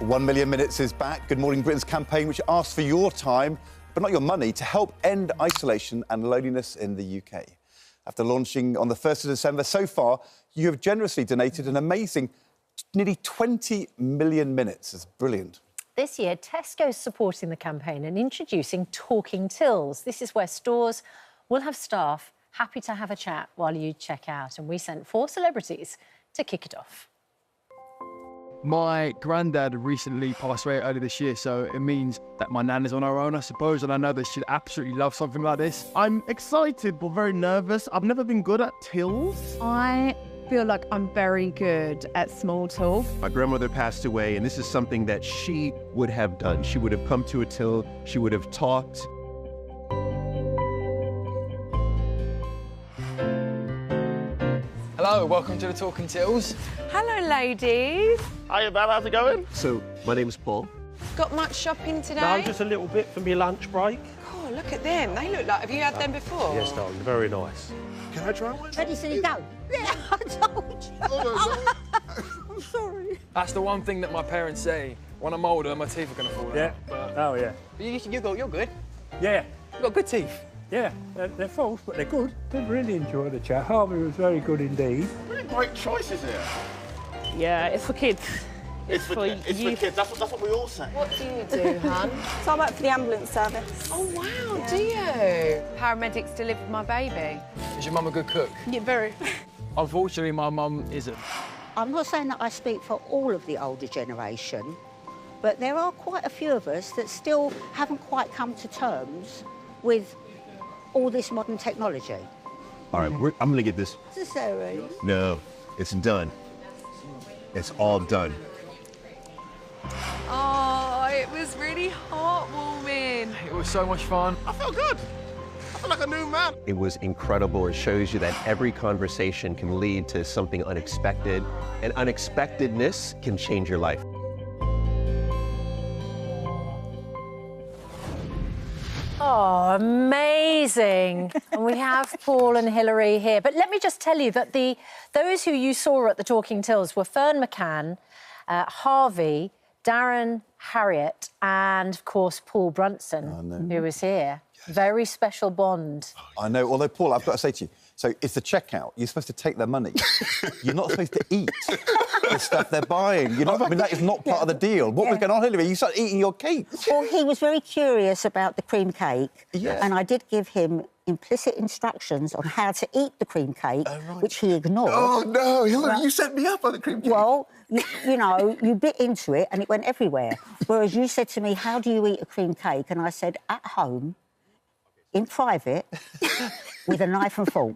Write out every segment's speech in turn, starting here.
1 million minutes is back. Good Morning Britain's campaign, which asks for your time, but not your money, to help end isolation and loneliness in the UK. After launching on the 1st of December, so far, you have generously donated an amazing nearly 20 million minutes. It's brilliant. This year, Tesco's supporting the campaign and introducing talking tills. This is where stores will have staff happy to have a chat while you check out. And we sent 4 celebrities to kick it off. My granddad recently passed away earlier this year, so it means that my nan is on her own, I suppose, and I know that she'd absolutely love something like this. I'm excited but very nervous. I've never been good at tills. I feel like I'm very good at small talk. My grandmother passed away, and this is something that she would have done. She would have come to a till, she would have talked. Hello, welcome to the Talking Tills. Hello, ladies. Hiya, Belle, how's it going? So, my name is Paul. Got much shopping today? No, just a little bit for my lunch break. Oh, look at them. They look like... Have you had them before? Yes, darling, very nice. Can I try one? Ready, steady, go. Yeah, I told you. I'm sorry. That's the one thing that my parents say. When I'm older, my teeth are going to fall Yeah. out. But Oh, yeah. you're good. Yeah. You've got good teeth. Yeah, they're false, but they're good. I really enjoyed the chat. Harvey was very good indeed. Really great choices here. Yeah, it's for kids. It's for kids. That's what we all say. What do you do, hun? So I work for the ambulance service. Oh, wow, do you? Paramedics delivered my baby. Is your mum a good cook? Yeah, very. Unfortunately, my mum isn't. I'm not saying that I speak for all of the older generation, but there are quite a few of us that still haven't quite come to terms with all this modern technology. All right, I'm gonna get this. Necessary. No, it's done. It's all done. Oh, it was really heartwarming. It was so much fun. I feel good. I feel like a new man. It was incredible. It shows you that every conversation can lead to something unexpected, and unexpectedness can change your life. Oh, amazing. And we have Paul and Hilary here. But let me just tell you that those who you saw at the Talking Tills were Fern McCann, Harvey, Darren, Harriet, and, of course, Paul Brunson, who was here. Yes. Very special bond. I know, although, Paul, I've got to say to you, so it's the checkout. You're supposed to take their money. You're not supposed to eat the stuff they're buying. You're not, I mean, that is not part of the deal. What was going on, Hilary? You started eating your cake. Well, he was very curious about the cream cake, Yeah. and I did give him implicit instructions on how to eat the cream cake, which he ignored. Oh, no, Hilary, you set me up on the cream cake. Well, you know, you bit into it and it went everywhere. Whereas you said to me, how do you eat a cream cake? And I said, at home, in private, with a knife and fork.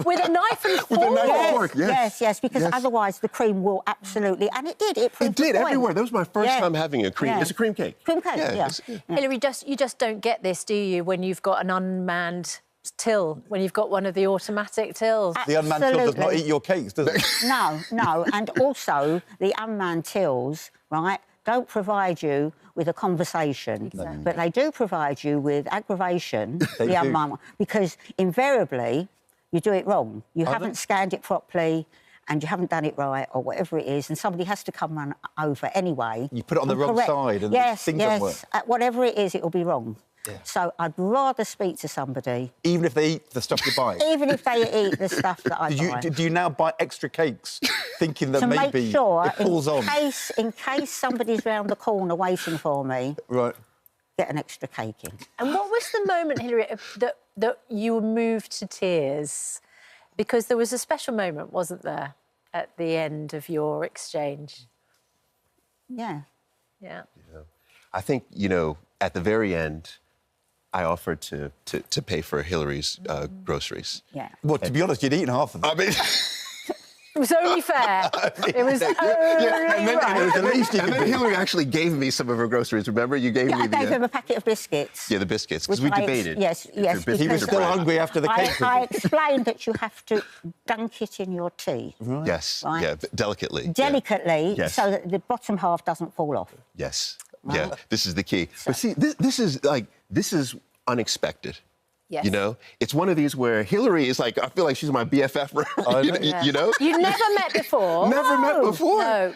With a knife and fork? With a knife and fork, yes, because otherwise the cream will absolutely... And it did, it proved It did the point. everywhere. That was my first time having a cream. Yeah. It's a cream cake. Cream cake, yeah. Hilary, you just don't get this, do you, when you've got an unmanned till, when you've got one of the automatic tills? The unmanned till does not eat your cakes, does it? No. And also, the unmanned tills, right, don't provide you with a conversation, but they do provide you with aggravation, the unmanned one, because invariably you do it wrong. You haven't scanned it properly and you haven't done it right or whatever it is, and somebody has to come run over anyway. You put it on the wrong side and things don't work. Whatever it is, it'll be wrong. Yeah. So I'd rather speak to somebody... Even if they eat the stuff you buy? Even if they eat the stuff that I buy. Do you now buy extra cakes, thinking that maybe make sure, it pulls on? In case somebody's round the corner waiting for me, right, get an extra cake in. And what was the moment, Hilary, that you were moved to tears? Because there was a special moment, wasn't there, at the end of your exchange? Yeah. I think, you know, at the very end, I offered to pay for Hilary's groceries. Yeah. Well, to be honest, you'd eaten half of them. I mean... It was only fair. It was only right. It was the least you could do. And then Hilary actually gave me some of her groceries. Remember, you gave me I gave him a packet of biscuits. Yeah, the biscuits, because we debated. Yes. He was still hungry after the cake. I explained that you have to dunk it in your tea. Right. Yes, Right. yeah, delicately. Delicately, Yes. so that the bottom half doesn't fall off. Yes, yeah, this is the key. But see, this is unexpected. Yes. You know, it's one of these where Hillary is like, I feel like she's my BFF. You know? You've never met before? Never met before.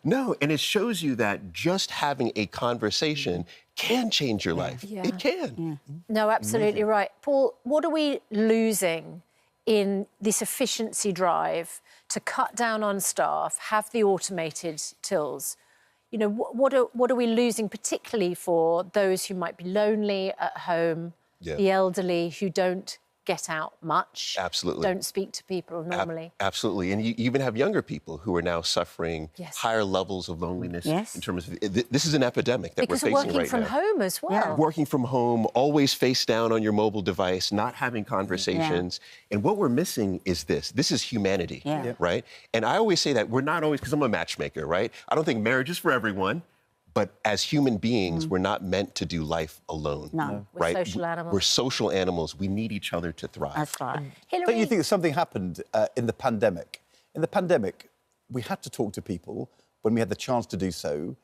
No. And it shows you that just having a conversation can change your life. Yeah. It can. Yeah. No, absolutely right. Paul, what are we losing in this efficiency drive to cut down on staff, have the automated tills? You know, what are we losing, particularly for those who might be lonely at home, the elderly who don't get out much, don't speak to people normally? Absolutely. And you even have younger people who are now suffering higher levels of loneliness in terms of... This is an epidemic that we're facing right now. Because working from home as well. Working from home, always face down on your mobile device, not having conversations. And what we're missing is this. This is humanity, right? And I always say that we're not always... Because I'm a matchmaker, right? I don't think marriage is for everyone. But as human beings, we're not meant to do life alone. No, right? We're social animals. We're social animals. We need each other to thrive. That's right. Hillary... Don't you think that something happened in the pandemic? In the pandemic, we had to talk to people when we had the chance to do so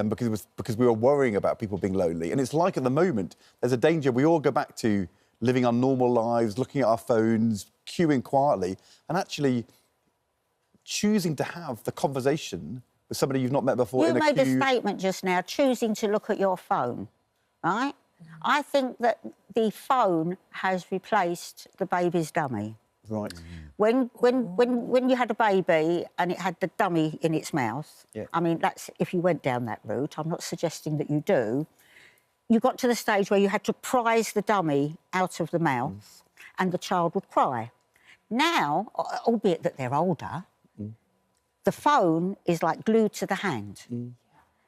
because we were worrying about people being lonely. And it's like at the moment, there's a danger we all go back to living our normal lives, looking at our phones, queuing quietly, and actually choosing to have the conversation with somebody you've not met before in a queue. You made a statement just now, choosing to look at your phone, right? I think that the phone has replaced the baby's dummy. Right. When you had a baby and it had the dummy in its mouth, I mean, that's if you went down that route. I'm not suggesting that you do. You got to the stage where you had to prise the dummy out of the mouth and the child would cry. Now, albeit that they're older, the phone is like glued to the hand.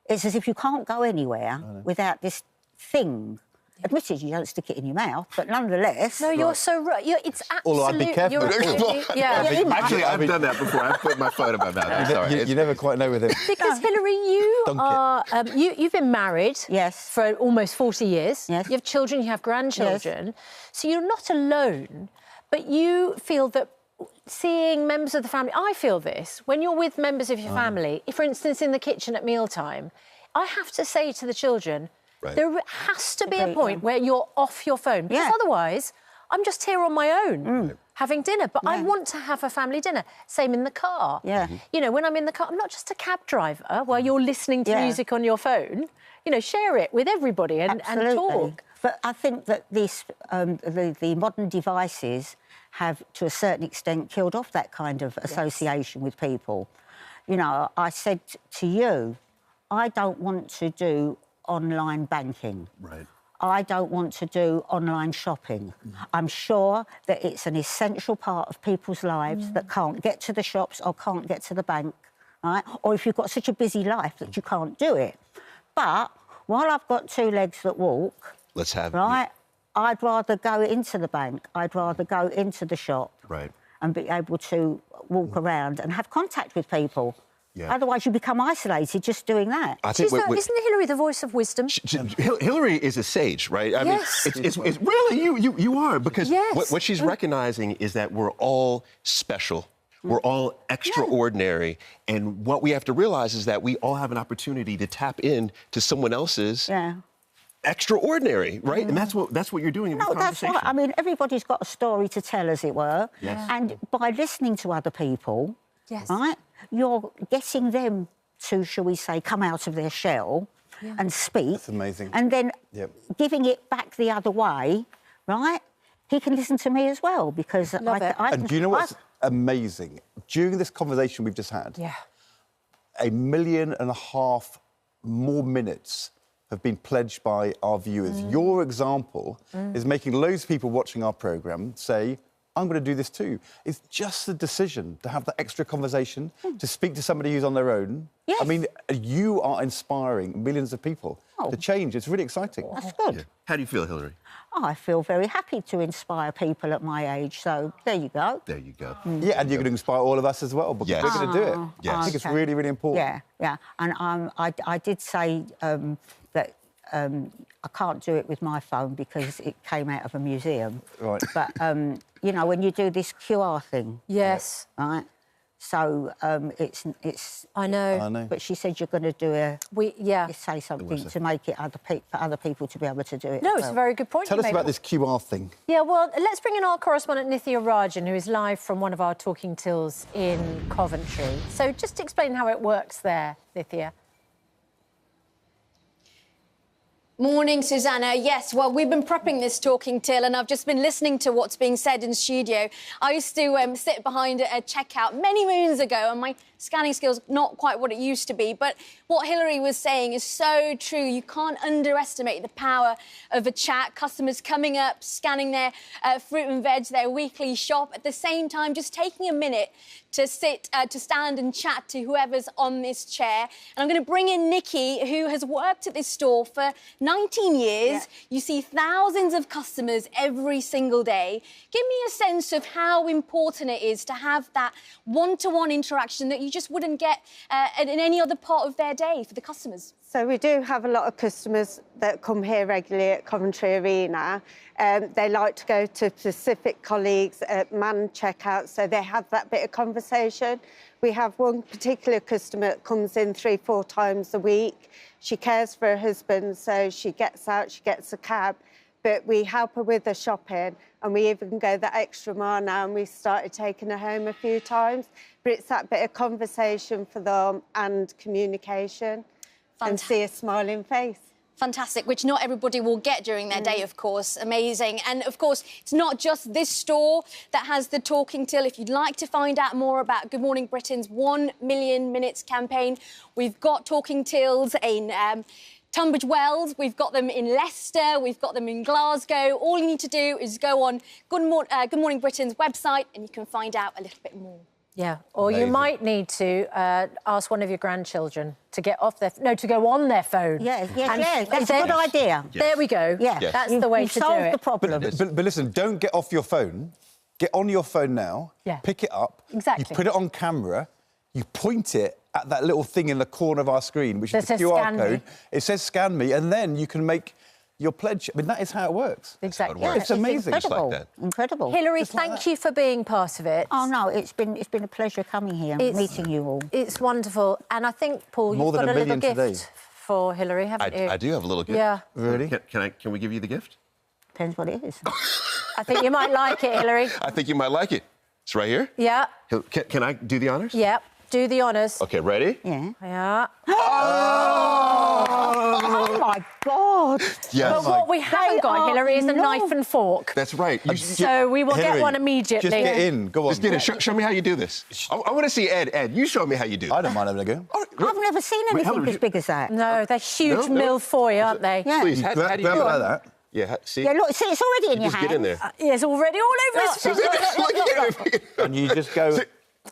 It's as if you can't go anywhere without this thing. Admittedly, you don't stick it in your mouth, but nonetheless... No, you're so right. It's absolutely... Although I'd be careful. Actually, I've done that before. I've put my phone in my mouth. You never quite know with him. Because, Hillary, you've been married for almost 40 years. You have children, you have grandchildren. So you're not alone, but you feel that seeing members of the family... I feel this. When you're with members of your family, if, for instance, in the kitchen at mealtime, I have to say to the children, there has to be a point where you're off your phone, because otherwise I'm just here on my own having dinner. But I want to have a family dinner. Same in the car. You know, when I'm in the car, I'm not just a cab driver while you're listening to music on your phone. You know, share it with everybody and talk. But I think that this, the modern devices have, to a certain extent, killed off that kind of association with people. You know, I said to you, I don't want to do online banking. I don't want to do online shopping. I'm sure that it's an essential part of people's lives that can't get to the shops or can't get to the bank, right? Or if you've got such a busy life that you can't do it. But while I've got two legs that walk, I'd rather go into the bank, I'd rather go into the shop and be able to walk around and have contact with people. Otherwise, you become isolated just doing that. Isn't Hillary the voice of wisdom? Hillary is a sage, right? I mean, it's really, you are, because what she's recognizing is that we're all special. We're all extraordinary. And what we have to realize is that we all have an opportunity to tap in to someone else's extraordinary, right? And that's what you're doing in this conversation. That's right. I mean, everybody's got a story to tell, as it were. And by listening to other people, right, you're getting them to, shall we say, come out of their shell and speak. That's amazing. And then giving it back the other way, right? He can listen to me as well, because and do you know what's amazing? During this conversation we've just had, 1.5 million more minutes have been pledged by our viewers. Your example is making loads of people watching our programme say, I'm going to do this too. It's just the decision to have that extra conversation, to speak to somebody who's on their own. I mean, you are inspiring millions of people to change. It's really exciting. That's good. How do you feel, Hillary? Oh, I feel very happy to inspire people at my age, so there you go. There you go. Yeah, and you're going to inspire all of us as well, because we're going to do it. I think it's really, really important. Yeah. And I did say that I can't do it with my phone because it came out of a museum. Right. But, you know, when you do this QR thing... Yes. Right, So it's. I know. I know. But she said you're going to do say something to make it for other people to be able to do it. No, it's a very good point. Tell us about this QR thing. Yeah, well, let's bring in our correspondent Nithya Rajan, who is live from one of our talking tills in Coventry. So just explain how it works there, Nithya. Morning, Susanna. Yes, well, we've been prepping this talking till and I've just been listening to what's being said in studio. I used to sit behind a checkout many moons ago and my scanning skills not quite what it used to be. But what Hilary was saying is so true. You can't underestimate the power of a chat. Customers coming up, scanning their fruit and veg, their weekly shop. At the same time, just taking a minute to stand and chat to whoever's on this chair. And I'm going to bring in Nikki, who has worked at this store for 19 years. Yeah. You see thousands of customers every single day. Give me a sense of how important it is to have that one-to-one interaction that you just wouldn't get in any other part of their day for the customers. So we do have a lot of customers that come here regularly at Coventry Arena. They like to go to specific colleagues at manned checkout, so they have that bit of conversation. We have one particular customer that comes in 3-4 times a week. She cares for her husband, so she gets out, she gets a cab, but we help her with her shopping, and we even go that extra mile now, and we started taking her home a few times. But it's that bit of conversation for them and communication. And see a smiling face. Fantastic, which not everybody will get during their day, of course. Amazing. And, of course, it's not just this store that has the talking till. If you'd like to find out more about Good Morning Britain's 1 Million Minutes campaign, we've got talking tills in Tunbridge Wells, we've got them in Leicester, we've got them in Glasgow. All you need to do is go on Good Morning Britain's website and you can find out a little bit more. Yeah, or you might need to ask one of your grandchildren to get off their... No, to go on their phone. Yes, that's a good idea. Yes. There we go. Yeah. Yes. That's the way to do solved it. the problem. But listen, don't get off your phone. Get on your phone now. Yeah. Pick it up. Exactly. You put it on camera. You point it at that little thing in the corner of our screen, which is the QR code. It says scan me, and then you can make your pledge. I mean, that is how it works. Exactly. Yeah, it's amazing. Incredible. Like that. Incredible. Hilary, thank you for being part of it. Oh, no, it's been a pleasure coming here and meeting you all. It's wonderful. And I think, Paul, you've got a little gift for Hilary, haven't you? I do have a little gift. Yeah. Really? Can we give you the gift? Depends what it is. I think you might like it, Hilary. I think you might like it. It's right here. Yeah. Can I do the honors? Yeah. Do the honours. OK, ready? Yeah. Yeah. Oh, my God. Yes. But what we haven't got, Hilary, is a knife and fork. That's right. So we will get one immediately. Just get in. Go on. Just get in. Show me how you do this. I want to see Ed. Ed, you show me how you do it. I don't mind having a go. I've never seen anything as big as that. No, they're huge mille-foil, aren't they? Yeah. Please, how do you do it? Like that. Yeah, see? Yeah, look, see, it's already in your just hand. get in there. Yeah, it's already all over his... And you just go...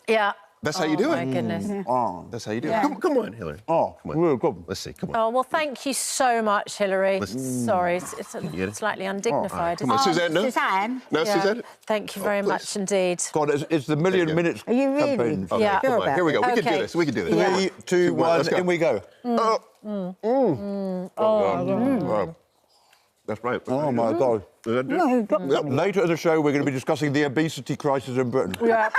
Yeah. That's how you do it. Oh, my goodness. Oh. That's how you do it. Yeah. Come on, Hilary. Oh, come on. Really good. Let's see. Come on. Oh, well, thank you so much, Hilary. Sorry, it's slightly undignified. Come on, Suzanne, no? Suzanne? No, Suzanne? Thank you very much indeed. God, it's the million minutes. Are you really? campaign. Okay, Yeah. come on. Here we go. We can do Okay. this. We can do this. Yeah. 3, 2, 1, let's go. in we go. Wow. That's right. Oh, my God. No, Later in the show, we're going to be discussing the obesity crisis in Britain. Yeah.